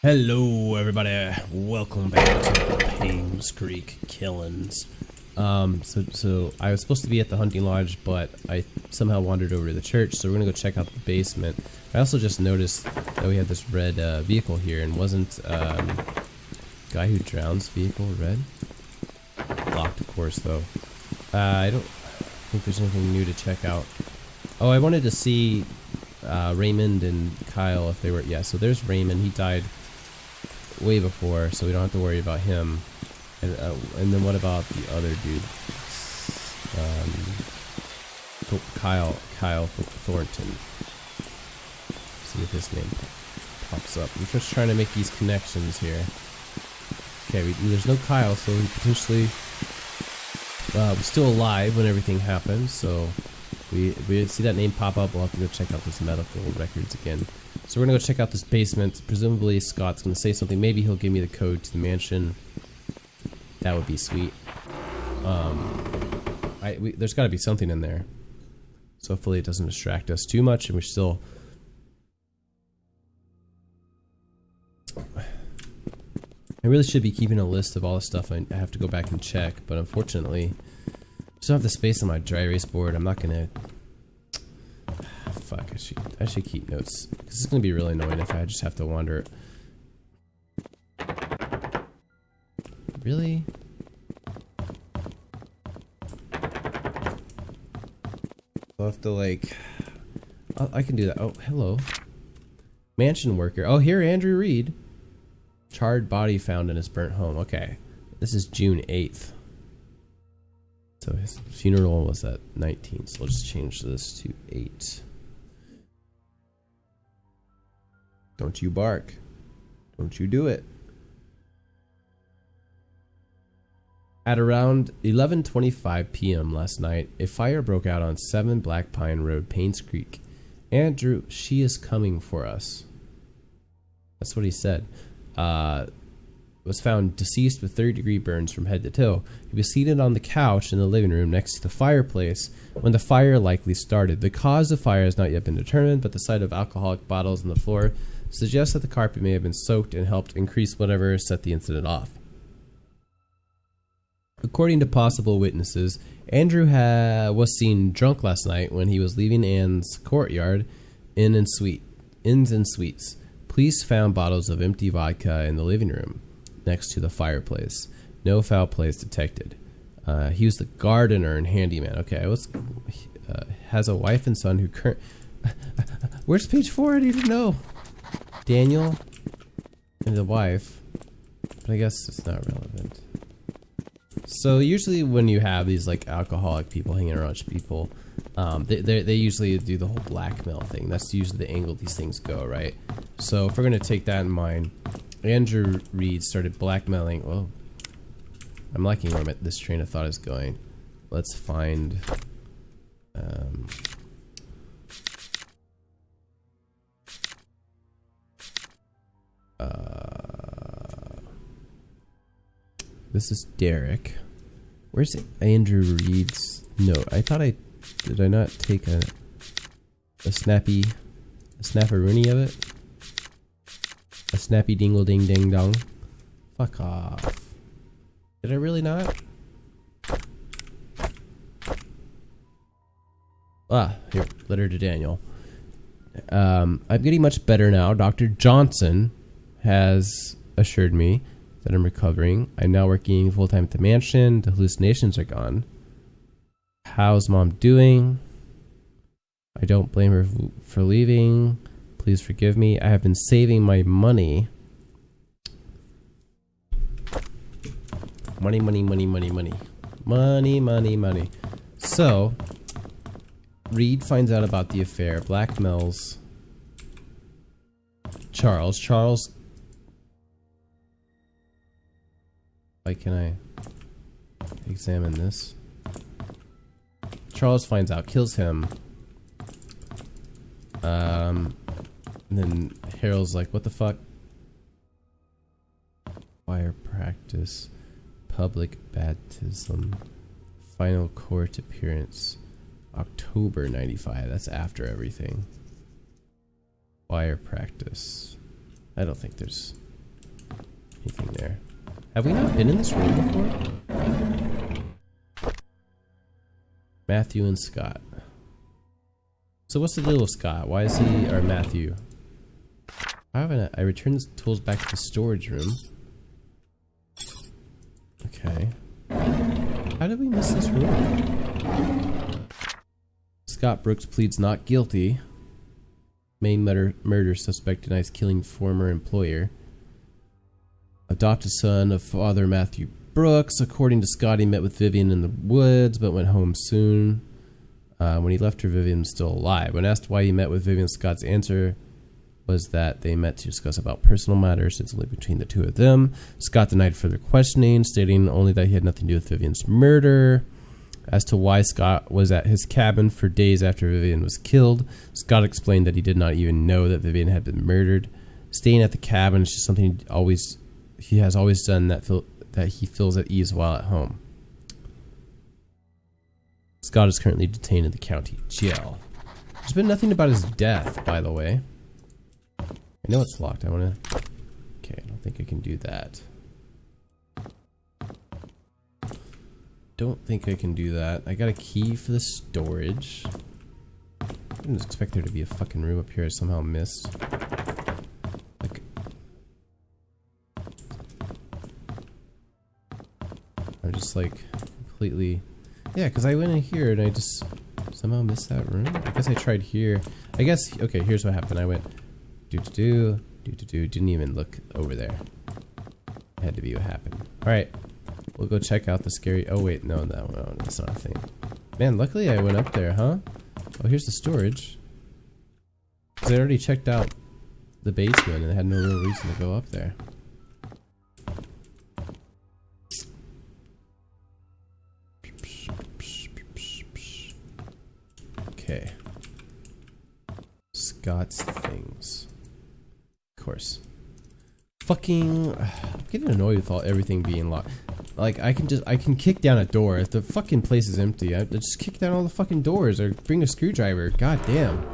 Hello everybody, welcome back to Painscreek Killings. So I was supposed to be at the hunting lodge, but I somehow wandered over to the church, so we're gonna go check out the basement. I also just noticed that we had this red vehicle here, and wasn't guy who drowns vehicle red? Locked, of course, though. I don't think there's anything new to check out. Oh, I wanted to see Raymond and Kyle if they were, yeah, so there's Raymond. He died way before, so we don't have to worry about him. And then what about the other dude? Kyle Thornton. See if his name pops up. I'm just trying to make these connections here. Okay, there's no Kyle, so he potentially was still alive when everything happened. So we see that name pop up. We'll have to go check out this medical records again. So we're gonna go check out this basement. Presumably Scott's gonna say something. Maybe he'll give me the code to the mansion. That would be sweet. There's got to be something in there. So hopefully it doesn't distract us too much, and we're still. I really should be keeping a list of all the stuff I have to go back and check, but unfortunately, I just don't have the space on my dry erase board. I'm not gonna. Fuck, I should keep notes. This is gonna be really annoying if I just have to wander. Really? I'll have to like. I can do that. Oh, hello. Mansion worker. Oh, here, Andrew Reed. Charred body found in his burnt home. Okay. This is June 8th. So his funeral was at 19th. So we'll just change this to 8. Don't you bark. Don't you do it. At around 11:25 p.m. last night, a fire broke out on 7 Black Pine Road, Painscreek. Andrew, she is coming for us. That's what he said. Was found deceased with third-degree burns from head to toe. He was seated on the couch in the living room next to the fireplace when the fire likely started. The cause of fire has not yet been determined, but the sight of alcoholic bottles on the floor suggests that the carpet may have been soaked and helped increase whatever set the incident off. According to possible witnesses, Andrew was seen drunk last night when he was leaving Anne's courtyard Inns and Suites. Police found bottles of empty vodka in the living room next to the fireplace. No foul play is detected. He was the gardener and handyman. Okay, has a wife and son who where's page 4? I need to know. Daniel and the wife, but I guess it's not relevant. So usually when you have these like alcoholic people hanging around people, they usually do the whole blackmail thing. That's usually the angle these things go, right? So if we're gonna take that in mind, Andrew Reed started blackmailing. Well, I'm liking where this train of thought is going. Let's find. This is Derek. Where's Andrew Reed's note? I thought did I not take a snapperoonie of it? A snappy dingle ding ding dong. Fuck off. Did I really not? Here, letter to Daniel. I'm getting much better now. Dr. Johnson has assured me that I'm recovering. I'm now working full-time at the mansion. The hallucinations are gone. How's Mom doing? I don't blame her for leaving. Please forgive me. I have been saving my money. Money, money, money, money, money. Money, money, money. So, Reed finds out about the affair, blackmails Charles. Why can I examine this? Charles finds out, kills him. And then Harold's like, what the fuck? Choir practice. Public baptism. Final court appearance. October 95. That's after everything. Choir practice. I don't think there's anything there. Have we not been in this room before? Matthew and Scott. So what's the deal with Scott? Why is he, or Matthew? How haven't I returned the tools back to the storage room? Okay. How did we miss this room? Scott Brooks pleads not guilty. Main murder suspect denies killing former employer. Adopted son of father Matthew Brooks. According to Scott, he met with Vivian in the woods, but went home soon. When he left her, Vivian was still alive. When asked why he met with Vivian, Scott's answer was that they met to discuss about personal matters. It's only between the two of them. Scott denied further questioning, stating only that he had nothing to do with Vivian's murder. As to why Scott was at his cabin for days after Vivian was killed, Scott explained that he did not even know that Vivian had been murdered. Staying at the cabin is just something he has always done that he feels at ease while at home. Scott is currently detained in the county jail. There's been nothing about his death, by the way. I know it's locked. Okay, I don't think I can do that. Don't think I can do that. I got a key for the storage. I didn't expect there to be a fucking room up here I somehow missed. Like, I'm just like completely... Yeah, because I went in here and I just somehow missed that room. I guess I tried here. I guess, okay, here's what happened. I went didn't even look over there. Had to be what happened. Alright, we'll go check out the scary... Oh wait, no, that's not a thing. Man, luckily I went up there, huh? Oh, here's the storage. Because I already checked out the basement and I had no real reason to go up there. Okay. Scott's things. Of course. Fucking... I'm getting annoyed with everything being locked. Like, I can kick down a door. If the fucking place is empty, I just kick down all the fucking doors or bring a screwdriver. God damn.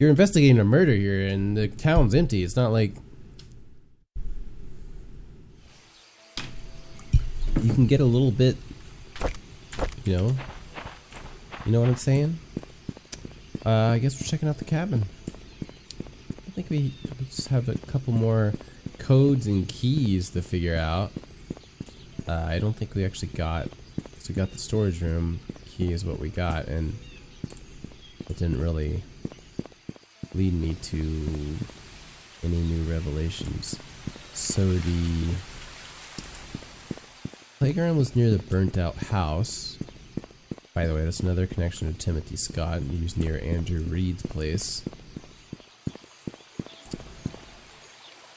You're investigating a murder here and the town's empty. It's not like... You can get a little bit... You know? You know what I'm saying? I guess we're checking out the cabin. I think we just have a couple more codes and keys to figure out. I don't think we actually got... So we got the storage room key is what we got, and it didn't really lead me to any new revelations. So the playground was near the burnt out house. By the way, that's another connection to Timothy Scott. He was near Andrew Reed's place.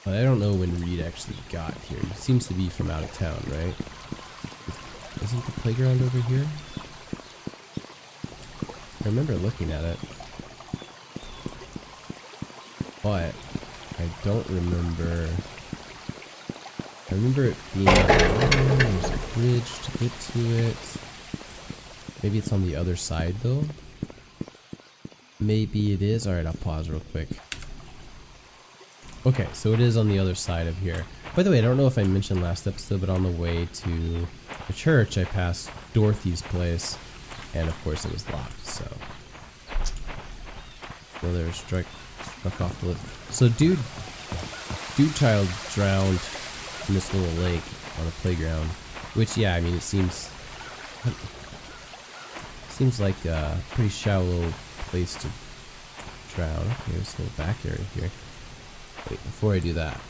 But I don't know when Reed actually got here. He seems to be from out of town, right? Isn't the playground over here? I remember looking at it. But I don't remember... I remember it being... Oh, there's a bridge to get to it. Maybe it's on the other side, though. Maybe it is. Alright, I'll pause real quick. Okay, so it is on the other side of here. By the way, I don't know if I mentioned last episode, but on the way to the church, I passed Dorothy's place. And of course, it was locked, so... Brother struck off the lift. So, dude child drowned in this little lake on a playground. Which, yeah, I mean, it seems like a pretty shallow place to drown. Okay, there's a little back area here. Wait, before I do that.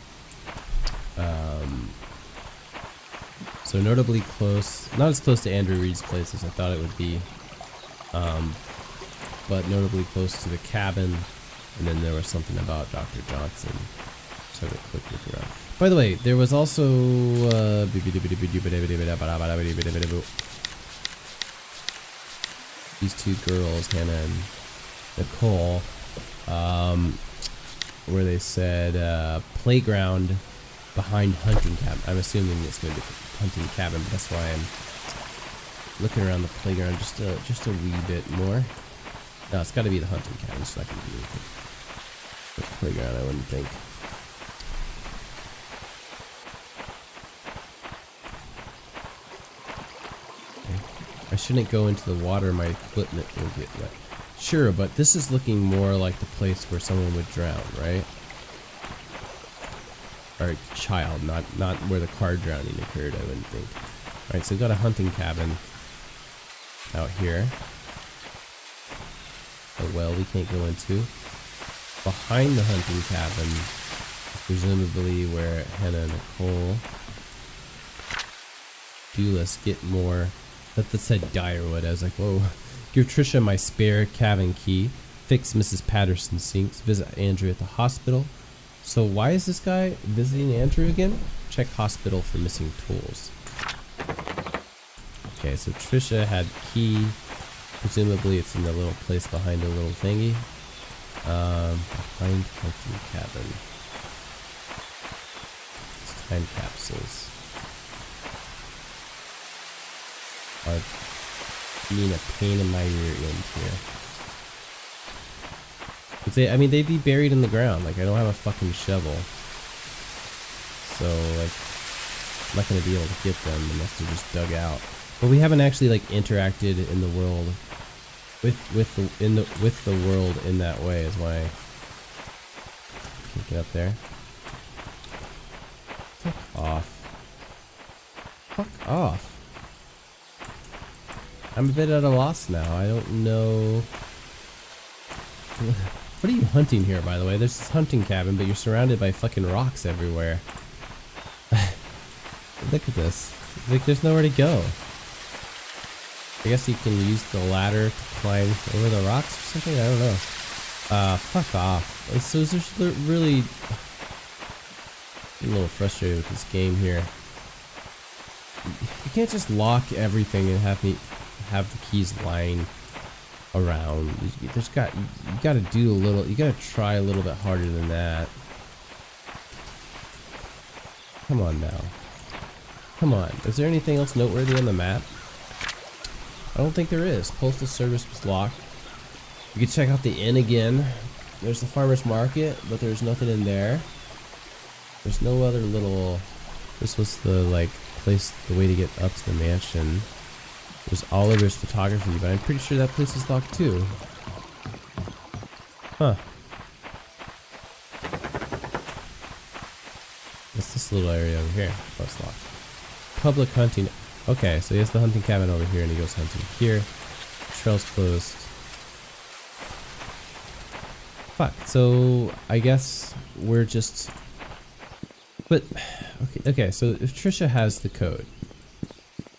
So notably close, not as close to Andrew Reed's place as I thought it would be. But notably close to the cabin. And then there was something about Dr. Johnson. So I had a quick look around. By the way, there was also these two girls, Hannah and Nicole, where they said playground behind hunting cabin. I'm assuming it's going to be hunting cabin, but that's why I'm looking around the playground just a wee bit more. No, it's got to be the hunting cabin. It's not going to be the playground, I wouldn't think. shouldn't go into the water. My equipment will get wet. Sure, but this is looking more like the place where someone would drown, right? Or a child, not where the car drowning occurred, I wouldn't think. Alright, so we've got a hunting cabin out here. A well we can't go into. Behind the hunting cabin, presumably where Hannah and Nicole do let's get more. That said Dyerwood. I was like, whoa. Give Trisha my spare cabin key. Fix Mrs. Patterson's sinks. Visit Andrew at the hospital. So why is this guy visiting Andrew again? Check hospital for missing tools. Okay, so Trisha had key. Presumably it's in the little place behind a little thingy. Behind hunting cabin. It's time capsules. Are being a pain in my rear end here. I mean, they'd be buried in the ground. Like, I don't have a fucking shovel. So, like, I'm not gonna be able to get them unless they're just dug out. But we haven't actually, like, interacted in the world with the world in that way is why I can't get up there. Fuck off. Fuck off. I'm a bit at a loss now. I don't know. What are you hunting here, by the way? There's this hunting cabin, but you're surrounded by fucking rocks everywhere. Look at this. Like, there's nowhere to go. I guess you can use the ladder to climb over the rocks or something? I don't know. Fuck off. So is there's really... I'm a little frustrated with this game here. You can't just lock everything and have the keys lying around. You gotta do a little. You gotta try a little bit harder than that. Come on now. Come on. Is there anything else noteworthy on the map? I don't think there is. Postal service was locked. You can check out the inn again. There's the farmer's market, but there's nothing in there. There's no other little. This was the like place, the way to get up to the mansion. There's Oliver's photography, but I'm pretty sure that place is locked too. Huh. What's this little area over here? Oh, it's locked. Public hunting. Okay, so he has the hunting cabin over here and he goes hunting here. Trail's closed. Fuck, so I guess we're just... But, okay, so if Trisha has the code,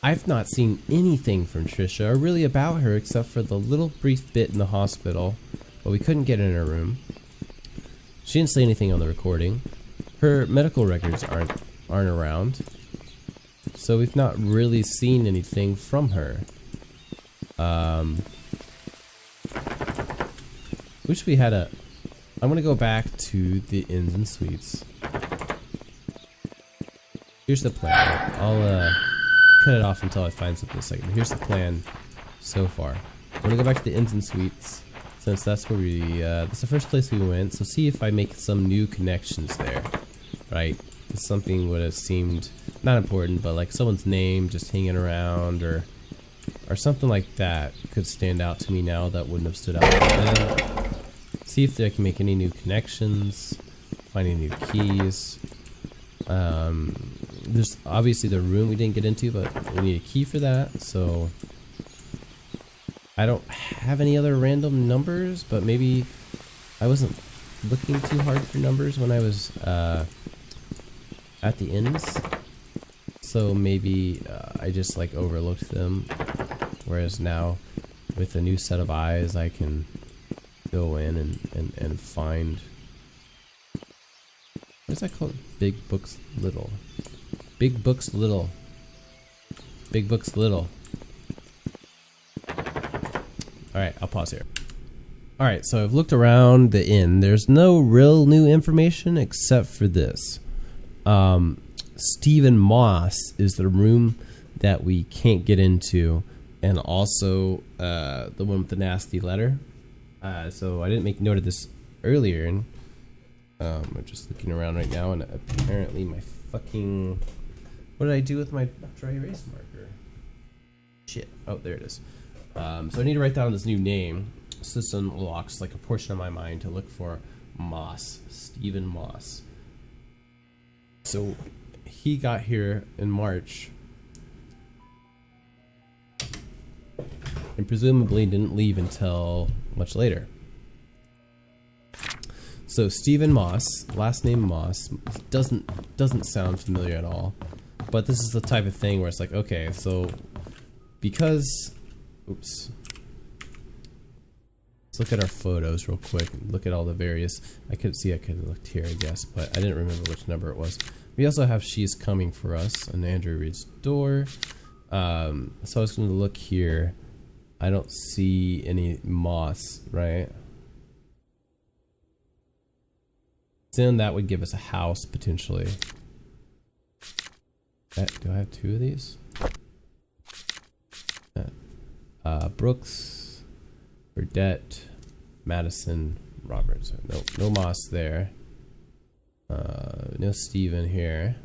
I've not seen anything from Trisha or really about her except for the little brief bit in the hospital, but we couldn't get in her room. She didn't say anything on the recording. Her medical records aren't around, so we've not really seen anything from her. Wish we had a... I'm gonna go back to the inns and suites. Here's the plan. I'll cut it off until I find something in a second. Here's the plan so far. I'm gonna go back to the inns and suites since that's where we that's the first place we went. So see if I make some new connections there. Right? If something would have seemed not important, but like someone's name just hanging around or something like that could stand out to me now that wouldn't have stood out then. See if I can make any new connections, find any new keys. There's obviously the room we didn't get into, but we need a key for that, so I don't have any other random numbers, but maybe I wasn't looking too hard for numbers when I was at the inns, so maybe I just like overlooked them, whereas now with a new set of eyes I can go in and find... What's that called? Big Books Little. Big Books Little. Big Books Little. Alright, I'll pause here. Alright, so I've looked around the inn. There's no real new information except for this. Stephen Moss is the room that we can't get into, and also the one with the nasty letter. So I didn't make note of this earlier, and I'm just looking around right now, and apparently my fucking... What did I do with my dry erase marker? Shit. Oh, there it is. So I need to write down this new name. This unlocks like a portion of my mind to look for Moss. Stephen Moss. So he got here in March. And presumably didn't leave until much later. So Stephen Moss, last name Moss, doesn't sound familiar at all. But this is the type of thing where it's like, okay, so because, oops. Let's look at our photos real quick. Look at all the various. I could have looked here, I guess, but I didn't remember which number it was. We also have She's Coming for Us on Andrew Reed's door. So I was going to look here. I don't see any Moss, right? Then that would give us a house potentially. Do I have two of these? Brooks, Burdette, Madison, Roberts. No Moss there. No Steven here.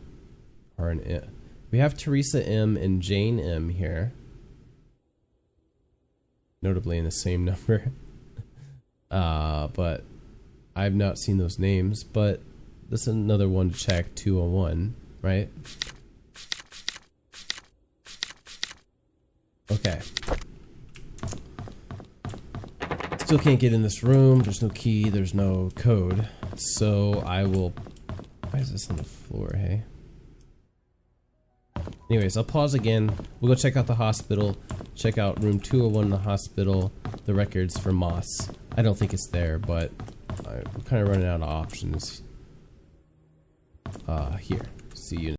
We have Teresa M and Jane M here. Notably in the same number. But I've not seen those names, but this is another one to check, 201, right? Okay. Still can't get in this room. There's no key. There's no code. So I will... Why is this on the floor, hey? Anyways, I'll pause again. We'll go check out the hospital. Check out room 201 in the hospital. The records for Moss. I don't think it's there, but I'm kind of running out of options. Here. See you.